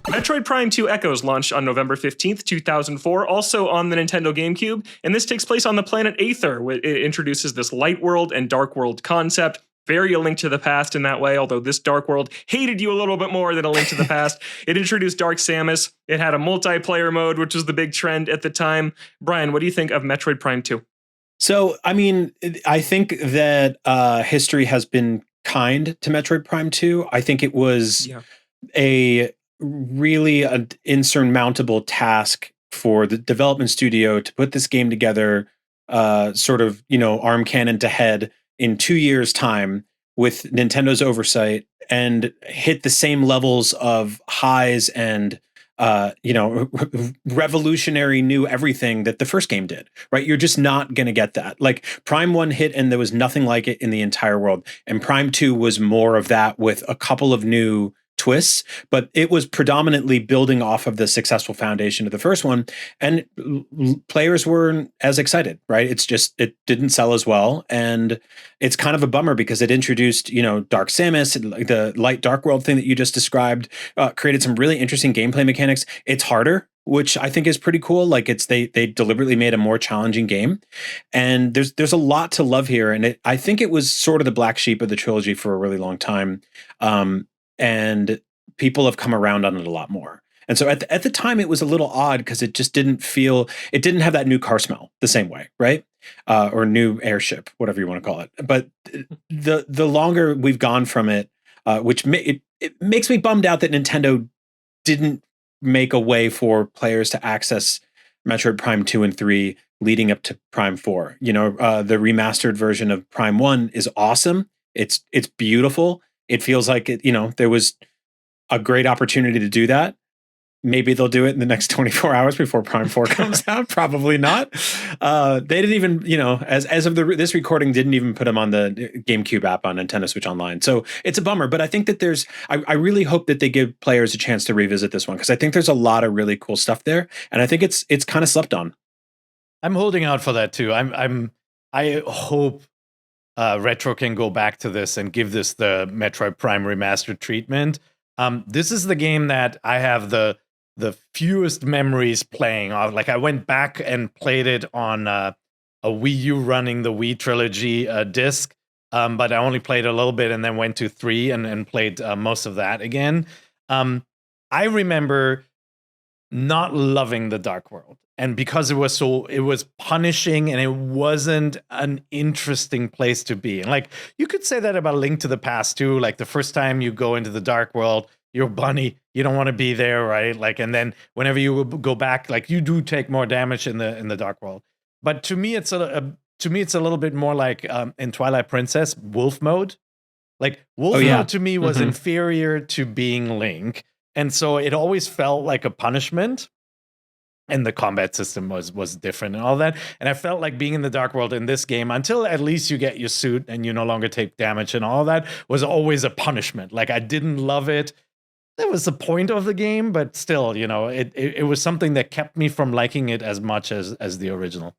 Metroid Prime 2 Echoes launched on November 15th, 2004, also on the Nintendo GameCube, and this takes place on the planet Aether. It introduces this light world and dark world concept. Very A Link to the Past in that way, although this Dark World hated you a little bit more than A Link to the Past. It introduced Dark Samus. It had a multiplayer mode, which was the big trend at the time. Brian, what do you think of Metroid Prime 2? So, I mean, I think that history has been kind to Metroid Prime 2. I think it was a really an insurmountable task for the development studio to put this game together, sort of, arm cannon to head in 2 years' time with Nintendo's oversight and hit the same levels of highs and revolutionary new everything that the first game did, right? You're just not going to get that. Like Prime 1 hit and there was nothing like it in the entire world. And Prime 2 was more of that with a couple of new twists, but it was predominantly building off of the successful foundation of the first one, and players weren't as excited, right? It's just, it didn't sell as well, and it's kind of a bummer because it introduced, Dark Samus, the light dark world thing that you just described, created some really interesting gameplay mechanics. It's harder, which I think is pretty cool. Like they deliberately made a more challenging game, and there's a lot to love here, and I think it was sort of the black sheep of the trilogy for a really long time. And people have come around on it a lot more. And so at the time, it was a little odd because it just didn't have that new car smell the same way, right? Or new airship, whatever you want to call it. But the longer we've gone from it, it makes me bummed out that Nintendo didn't make a way for players to access Metroid Prime 2 and 3 leading up to Prime 4. The remastered version of Prime 1 is awesome. It's beautiful. It feels like there was a great opportunity to do that. Maybe they'll do it in the next 24 hours before Prime 4 comes out. Probably not. They didn't even, as of this recording, didn't even put them on the GameCube app on Nintendo Switch Online. So it's a bummer. But I think that I really hope that they give players a chance to revisit this one because I think there's a lot of really cool stuff there, and I think it's kind of slept on. I'm holding out for that too. I hope Retro can go back to this and give this the Metroid Prime remastered treatment. This is the game that I have the fewest memories playing of. Like I went back and played it on a Wii U running the Wii trilogy disc, but I only played a little bit and then went to 3 and played most of that again. I remember not loving the Dark World. And because it was punishing and it wasn't an interesting place to be. And like, you could say that about Link to the Past too. Like the first time you go into the Dark World, you're Bunny, you don't want to be there, right? Like, and then whenever you go back, like you do take more damage in the Dark World. But to me, it's a little bit more like in Twilight Princess, Wolf Mode. Like Wolf Mode to me was inferior to being Link. And so it always felt like a punishment. And the combat system was different and all that. And I felt like being in the Dark World in this game, until at least you get your suit and you no longer take damage and all that, was always a punishment. Like I didn't love it. That was the point of the game, but still, it was something that kept me from liking it as much as the original.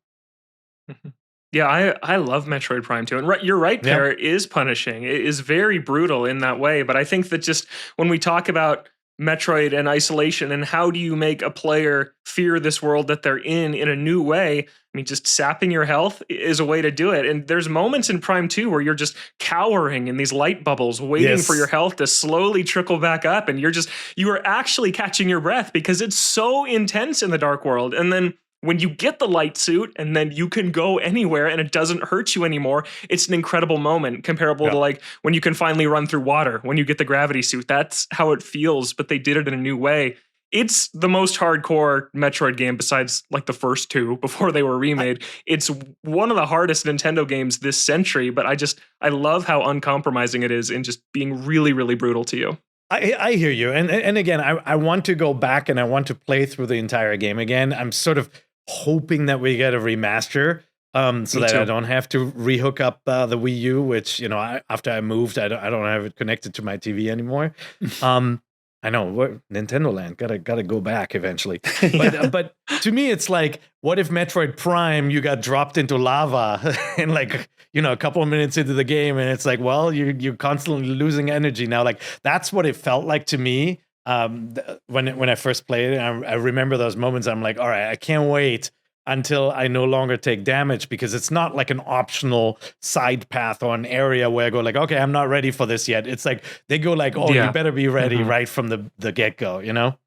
Yeah, I love Metroid Prime 2. And you're right, Peer, it is punishing. It is very brutal in that way. But I think that just when we talk about Metroid and isolation and how do you make a player fear this world that they're in a new way, I mean, just sapping your health is a way to do it. And there's moments in Prime 2 where you're just cowering in these light bubbles, waiting for your health to slowly trickle back up. And you are actually catching your breath because it's so intense in the Dark World. And then when you get the light suit and then you can go anywhere and it doesn't hurt you anymore, it's an incredible moment, comparable to like when you can finally run through water, when you get the gravity suit. That's how it feels, but they did it in a new way. It's the most hardcore Metroid game besides like the first two before they were remade. It's one of the hardest Nintendo games this century, but I love how uncompromising it is in just being really, really brutal to you. I hear you. And again, I want to go back and I want to play through the entire game again. I'm sort of hoping that we get a remaster so that I don't have to rehook up the Wii U, which, after I moved, I don't have it connected to my TV anymore. I know, Nintendo Land, gotta go back eventually. But to me, it's like, what if Metroid Prime, you got dropped into lava and like, a couple of minutes into the game, and it's like, well, you're constantly losing energy now. Like, that's what it felt like to me. when I first played it, I remember those moments. I'm like, all right, I can't wait until I no longer take damage, because it's not like an optional side path or an area where I go like, okay, I'm not ready for this yet. It's like they go like, oh, you better be ready right from the get-go, you know?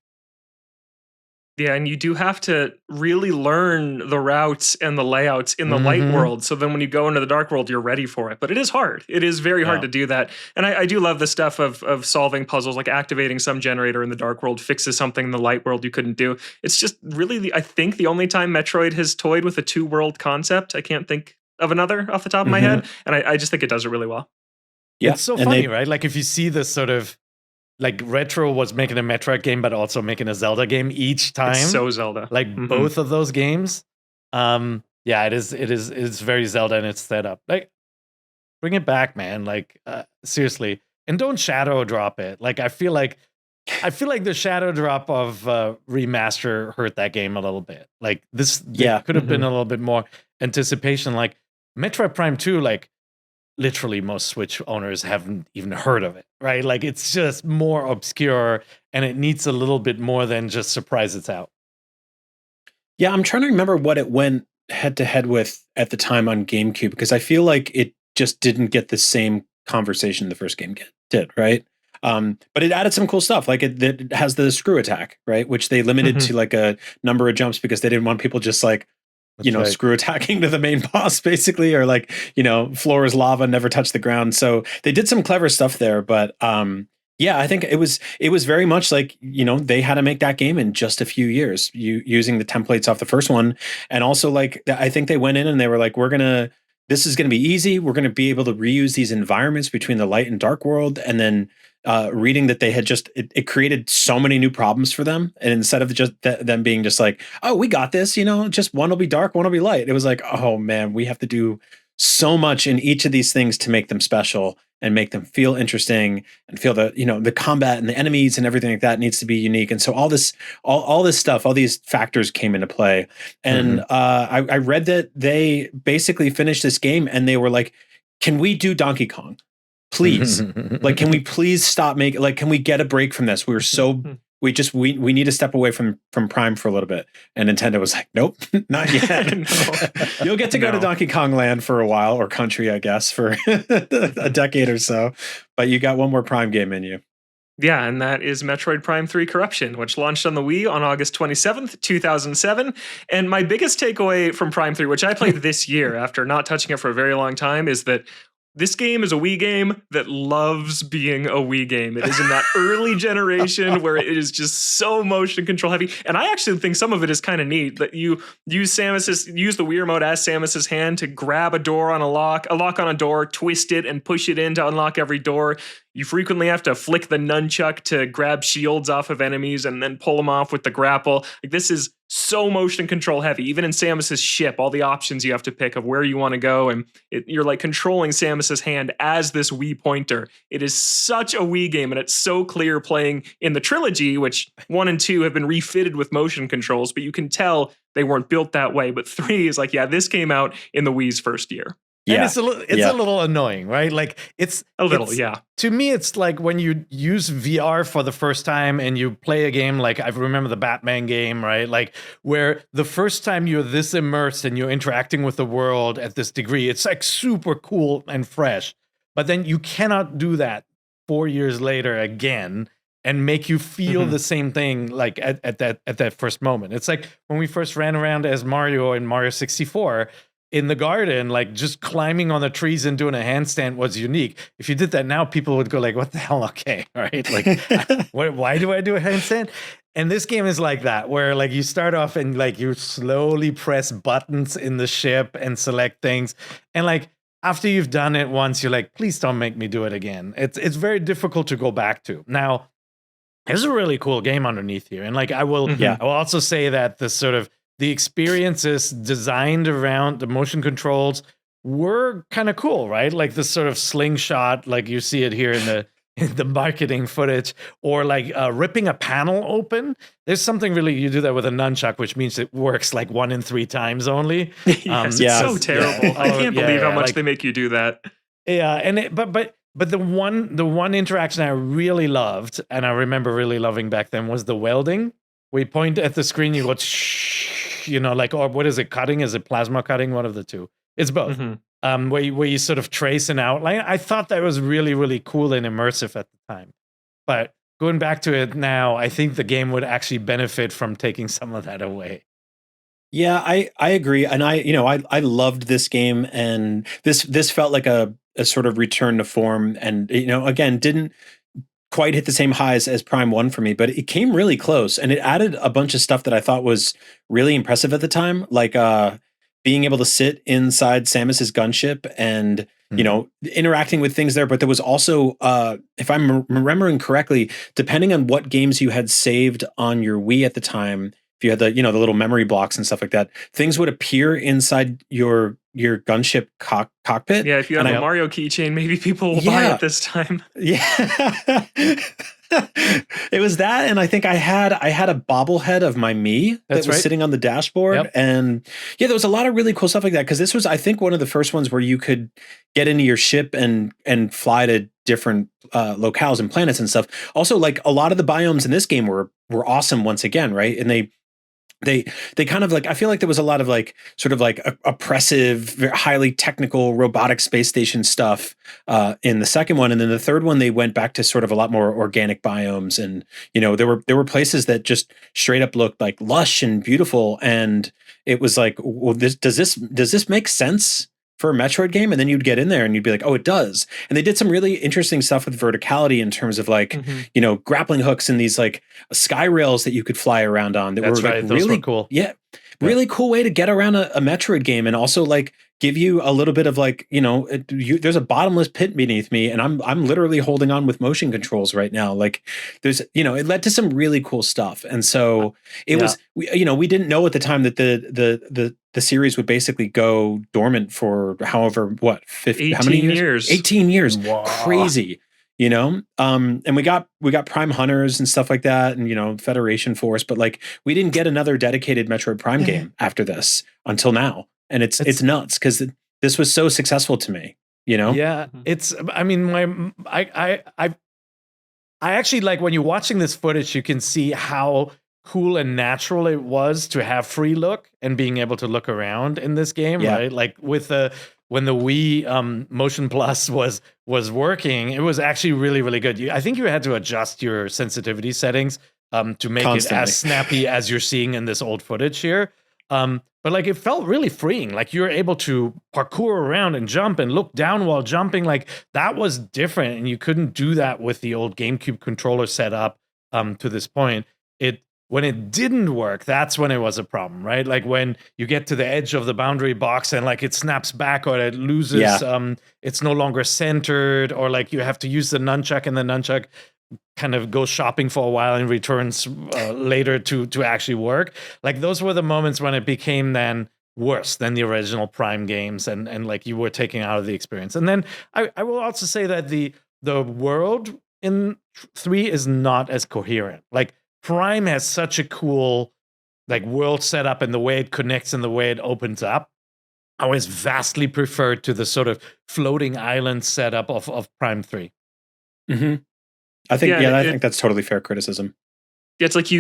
Yeah, and you do have to really learn the routes and the layouts in the light world. So then when you go into the dark world, you're ready for it. But it is hard. It is very hard to do that. And I do love the stuff of solving puzzles, like activating some generator in the dark world fixes something in the light world you couldn't do. It's just really, I think, the only time Metroid has toyed with a two-world concept. I can't think of another off the top of my head. And I just think it does it really well. Yeah, it's so funny, right? Like if you see this sort of, like Retro was making a Metroid game, but also making a Zelda game each time. It's so Zelda. Like both of those games. Yeah, it's very Zelda in its setup. Like, bring it back, man. Like, seriously. And don't shadow drop it. Like, I feel like the shadow drop of remaster hurt that game a little bit. Like this could have been a little bit more anticipation. Like Metroid Prime 2, like, literally most Switch owners haven't even heard of it, right? Like it's just more obscure and it needs a little bit more than just surprise it's out. Yeah, I'm trying to remember what it went head to head with at the time on GameCube, because I feel like it just didn't get the same conversation the first game did, right? But it added some cool stuff. Like it has the screw attack, right? Which they limited to like a number of jumps because they didn't want people just like, screw attacking to the main boss, basically, or like, floor is lava, never touch the ground. So they did some clever stuff there. But yeah, I think it was very much like, they had to make that game in just a few years, using the templates off the first one. And also, like, I think they went in and they were like, this is going to be easy. We're going to be able to reuse these environments between the light and dark world. And then reading that they had it created so many new problems for them. And instead of just them being just like, oh, we got this, just one will be dark, one will be light. It was like, oh man, we have to do so much in each of these things to make them special and make them feel interesting and feel the combat and the enemies and everything like that needs to be unique. And so all this stuff, all these factors came into play. And I read that they basically finished this game and they were like, can we do Donkey Kong? Please, like, can we please stop making, like, can we get a break from this? We need to step away from Prime for a little bit. And Nintendo was like, nope, not yet. You'll get to go to Donkey Kong Land for a while, or Country, I guess, for a decade or so. But you got one more Prime game in you. Yeah, and that is Metroid Prime 3 Corruption, which launched on the Wii on August 27th, 2007. And my biggest takeaway from Prime 3, which I played this year after not touching it for a very long time, is that this game is a Wii game that loves being a Wii game. It is in that early generation where it is just so motion control heavy. And I actually think some of it is kind of neat that you use the Wii remote as Samus's hand to grab a lock on a door, twist it and push it in to unlock every door. You frequently have to flick the nunchuck to grab shields off of enemies and then pull them off with the grapple. Like, this is so motion control heavy. Even in Samus's ship, all the options you have to pick of where you want to go, and you're like controlling Samus's hand as this Wii pointer. It is such a Wii game, and it's so clear playing in the trilogy, which 1 and 2 have been refitted with motion controls, but you can tell they weren't built that way. But 3 is like, yeah, this came out in the Wii's first year. Yeah. And it's a little annoying, right? Like it's a little, yeah. To me, it's like when you use VR for the first time and you play a game like I remember the Batman game, right? Like where the first time you're this immersed and you're interacting with the world at this degree, it's like super cool and fresh. But then you cannot do that 4 years later again and make you feel the same thing like at that first moment. It's like when we first ran around as Mario in Mario 64. In the garden, like just climbing on the trees and doing a handstand was unique. If you did that now, people would go like, what the hell? Okay, right? Like, why do I do a handstand? And this game is like that, where like you start off and like you slowly press buttons in the ship and select things. And like after you've done it once, you're like, please don't make me do it again. It's very difficult to go back to. Now, there's a really cool game underneath here. And like I will also say that this sort of the experiences designed around the motion controls were kind of cool, right? Like this sort of slingshot, like you see it here in the marketing footage, or like ripping a panel open. There's something really, you do that with a nunchuck, which means it works like 1 in 3 times only. Yes, it's so terrible. I can't believe how much they make you do that. Yeah, and but But the one interaction I really loved, and I remember really loving back then, was the welding. We point at the screen, you go, shh, like, or what is it, cutting? Is it plasma cutting? One of the two. It's both. Where you sort of trace an outline. I thought that was really, really cool and immersive at the time. But going back to it now, I think the game would actually benefit from taking some of that away. Yeah, I agree. And I loved this game, and this felt like a sort of return to form, and again, didn't quite hit the same highs as Prime 1 for me, but it came really close, and it added a bunch of stuff that I thought was really impressive at the time, like being able to sit inside Samus's gunship and interacting with things there. But there was also, if I'm remembering correctly, depending on what games you had saved on your Wii at the time, if you had the the little memory blocks and stuff like that, things would appear inside your gunship cockpit. Yeah, if you have a Mario keychain, maybe people will buy it this time. Yeah. It was that, and I think I had a bobblehead of my Mii that was sitting on the dashboard. And there was a lot of really cool stuff like that, because this was, I think, one of the first ones where you could get into your ship and fly to different locales and planets and stuff. Also, like, a lot of the biomes in this game were awesome once again, right? And they kind of, like, I feel like there was a lot of, like, sort of like oppressive, very highly technical robotic space station stuff in the second one, and then the third one they went back to sort of a lot more organic biomes, and there were places that just straight up looked like lush and beautiful, and it was like, well, does this make sense for a Metroid game? And then you'd get in there and you'd be like, oh, it does. And they did some really interesting stuff with verticality in terms of, like, grappling hooks and these, like, sky rails that you could fly around on. That were like really cool. Yeah. Really cool way to get around a Metroid game, and also, like, give you a little bit of, like, there's a bottomless pit beneath me, and I'm literally holding on with motion controls right now. Like, there's it led to some really cool stuff, and so it was we didn't know at the time that the series would basically go dormant for however 50 how many years? 18 years. Wow. Crazy. And we got Prime Hunters and stuff like that, and Federation Force, but, like, we didn't get another dedicated Metroid Prime game after this until now, and it's nuts because this was so successful to me. Yeah, it's. I mean, I actually, like, when you're watching this footage, you can see how cool and natural it was to have free look and being able to look around in this game, right? Like, with when the Wii Motion Plus was working, it was actually really, really good. I think you had to adjust your sensitivity settings to make it as snappy as you're seeing in this old footage here. But, like, it felt really freeing. Like, you were able to parkour around and jump and look down while jumping. Like, that was different, and you couldn't do that with the old GameCube controller setup to this point. When it didn't work, that's when it was a problem, right? Like, when you get to the edge of the boundary box and, like, it snaps back, or it loses, it's no longer centered, or, like, you have to use the nunchuck, and the nunchuck kind of goes shopping for a while and returns later to actually work. Like, those were the moments when it became then worse than the original Prime games, and like, you were taking out of the experience. And then I will also say that the world in 3 is not as coherent. Like, Prime has such a cool, like, world setup, and the way it connects and the way it opens up, I always vastly preferred to the sort of floating island setup of Prime 3. Mm-hmm. I think I think that's totally fair criticism. It's like,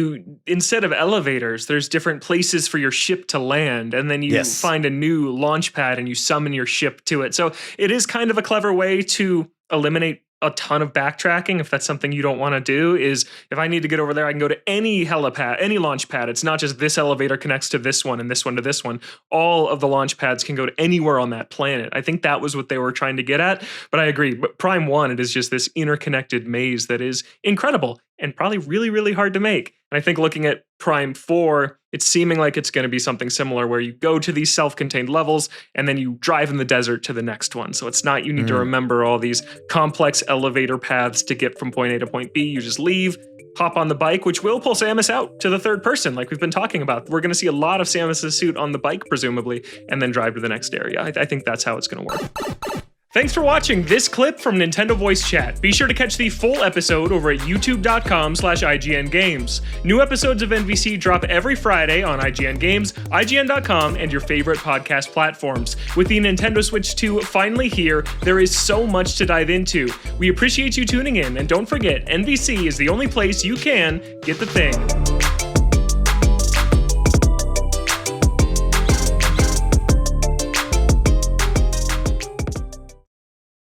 instead of elevators, there's different places for your ship to land, and then you find a new launch pad and you summon your ship to it. So it is kind of a clever way to eliminate a ton of backtracking. If that's something you don't want to do, is if I need to get over there, I can go to any helipad, any launch pad. It's not just this elevator connects to this one and this one to this one. All of the launch pads can go to anywhere on that planet. I think that was what they were trying to get at. But I agree. But Prime 1, it is just this interconnected maze that is incredible and probably really, really hard to make. And I think looking at Prime 4, it's seeming like it's going to be something similar, where you go to these self-contained levels and then you drive in the desert to the next one. So it's not, you need to remember all these complex elevator paths to get from point A to point B. You just leave, hop on the bike, which will pull Samus out to the third person, like we've been talking about. We're going to see a lot of Samus's suit on the bike, presumably, and then drive to the next area. I think that's how it's going to work. Thanks for watching this clip from Nintendo Voice Chat. Be sure to catch the full episode over at youtube.com/IGN Games. New episodes of NVC drop every Friday on IGN Games, IGN.com, and your favorite podcast platforms. With the Nintendo Switch 2 finally here, there is so much to dive into. We appreciate you tuning in, and don't forget, NVC is the only place you can get the thing.